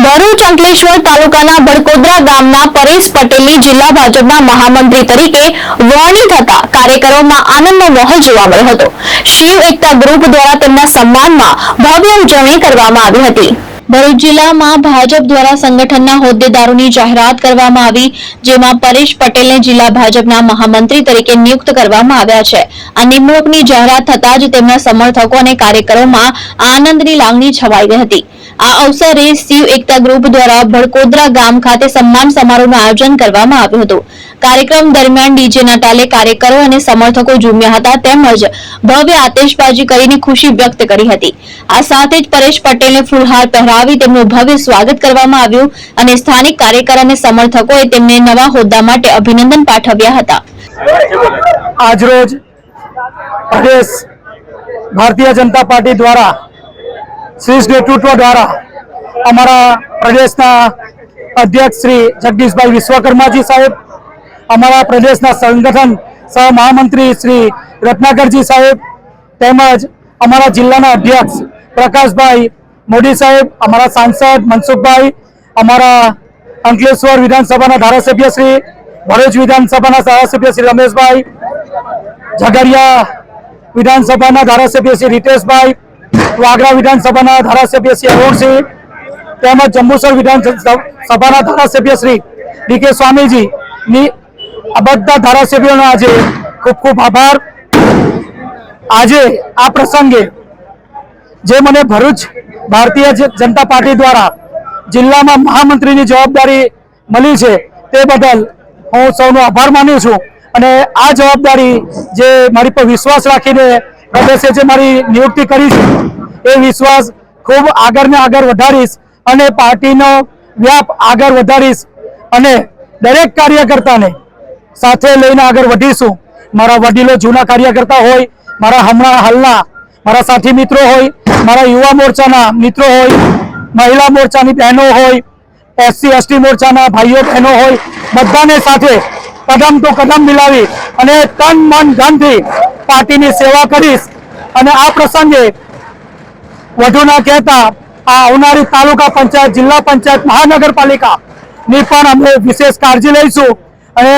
ભરૂચ અંકલેશ્વર તાલુકાના ભડકોદરા ગામના પરેશ પટેલની જિલ્લા ભાજપના મહામંત્રી તરીકે વરણી થતા કાર્યકરોમાં આનંદનો માહોલ જોવા મળ્યો હતો। શિવ એકતા ગ્રુપ દ્વારા તેમના સન્માનમાં ભવ્ય ઉજવણી કરવામાં આવી હતી। ભરૂચ જિલ્લામાં ભાજપ દ્વારા સંગઠનના હોદ્દેદારોની જાહેરાત કરવામાં આવી, જેમાં પરેશ પટેલને જિલ્લા ભાજપના મહામંત્રી તરીકે નિયુક્ત કરવામાં આવ્યા છે। આ નિમણૂકની જાહેરાત થતાં જ તેમના સમર્થકો અને કાર્યકરોમાં આનંદની લાગણી છવાઈ ગઈ હતી। આ અવસરે શિવ એકતા ગ્રુપ દ્વારા ભડકોદરા ગામ ખાતે સન્માન સમારોહનું આયોજન કરવામાં આવ્યું હતું। કાર્યક્રમ દરમિયાન ડીજેના તાલે કાર્યકરો અને સમર્થકો ઝૂમ્યા હતા, તેમજ ભવ્ય આતશબાજી કરીને ખુશી વ્યક્ત કરી હતી। આ સાથે જ પરેશ પટેલને ફૂલહાર પહેરાવી તેમનું ભવ્ય સ્વાગત કરવામાં આવ્યું અને સ્થાનિક કાર્યકર અને સમર્થકોએ તેમને નવા હોદ્દા માટે અભિનંદન પાઠવ્યા હતા। આજરોજ પ્રદેશ ભારતીય જનતા પાર્ટી દ્વારા शीर्ष नेतृत्व द्वारा हमारा प्रदेश अध्यक्ष श्री जगदीशभाई विश्वकर्मा जी साहेब, हमारा प्रदेश संगठन सह महामंत्री श्री रत्नाकर जी साहेब, तेमज हमारा जिला अध्यक्ष प्रकाश भाई मोदी साहेब, हमारा सांसद मनसुख भाई, हमारा अंकलेश्वर विधानसभा धारासभ्य श्री, भरूच विधानसभा धारासभ्य श्री रमेश भाई, झगड़िया विधानसभा धारासभ्य श्री रितेश भाई, वागरा विधानसभा धारासभ्य श्री अरुण सिंह, तेमज जंबूसर विधानसभा धारासभ्य श्री डी.के. स्वामीजी आ बधा धारासभ्यों आज खूब खूब आभार। आज आ प्रसंगे जे मने भरूच भारतीय जनता पार्टी द्वारा जिला में महामंत्री की जवाबदारी मळी छे ते बदल हूँ सौनो आभार मानु छूं। अने आ जवाबदारी जे मारी पर विश्वास राखीने प्रदेशे जे मारी नियुक्ति करी छे ए विश्वास खूब आगर ने आगर वधारीश अने पार्टीनो व्याप आगर वधारीश अने दरेक कार्यकर्ता ने साथे लईने आगर वधीशुं। मारा वडीलो जूना कार्यकर्ता होय, मारा हमणा हालना मारा साथी मित्रों होय, मारा युवा मोर्चाना मित्रों होय, महिला मोर्चानी बहनों होय, एससी एसटी मोर्चाना भाईओ बहनों होय, बधाने साथे कदम तो कदम मिलावी अने तन मन धनथी पार्टीनी सेवा करीश। अने आ प्रसंगे વધુ ના કહેતા આ આવનારી તાલુકા પંચાયત, જિલ્લા પંચાયત, મહાનગરપાલિકા ની પણ અમે વિશેષ કાળજી લઈશું અને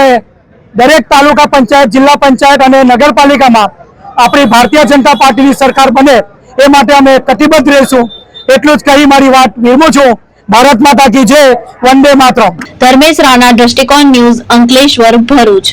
દરેક તાલુકા પંચાયત, જિલ્લા પંચાયત અને નગરપાલિકામાં આપણી ભારતીય જનતા પાર્ટીની સરકાર બને એ માટે અમે કટિબદ્ધ રહીશું। એટલું જ કહી મારી વાત વિરમું છું। ભારત માતા કી જય, વંદે માતરમ। ધર્મેશ રાણા, દ્રષ્ટિકોણ ન્યૂઝ, અંકલેશ્વર, ભરૂચ।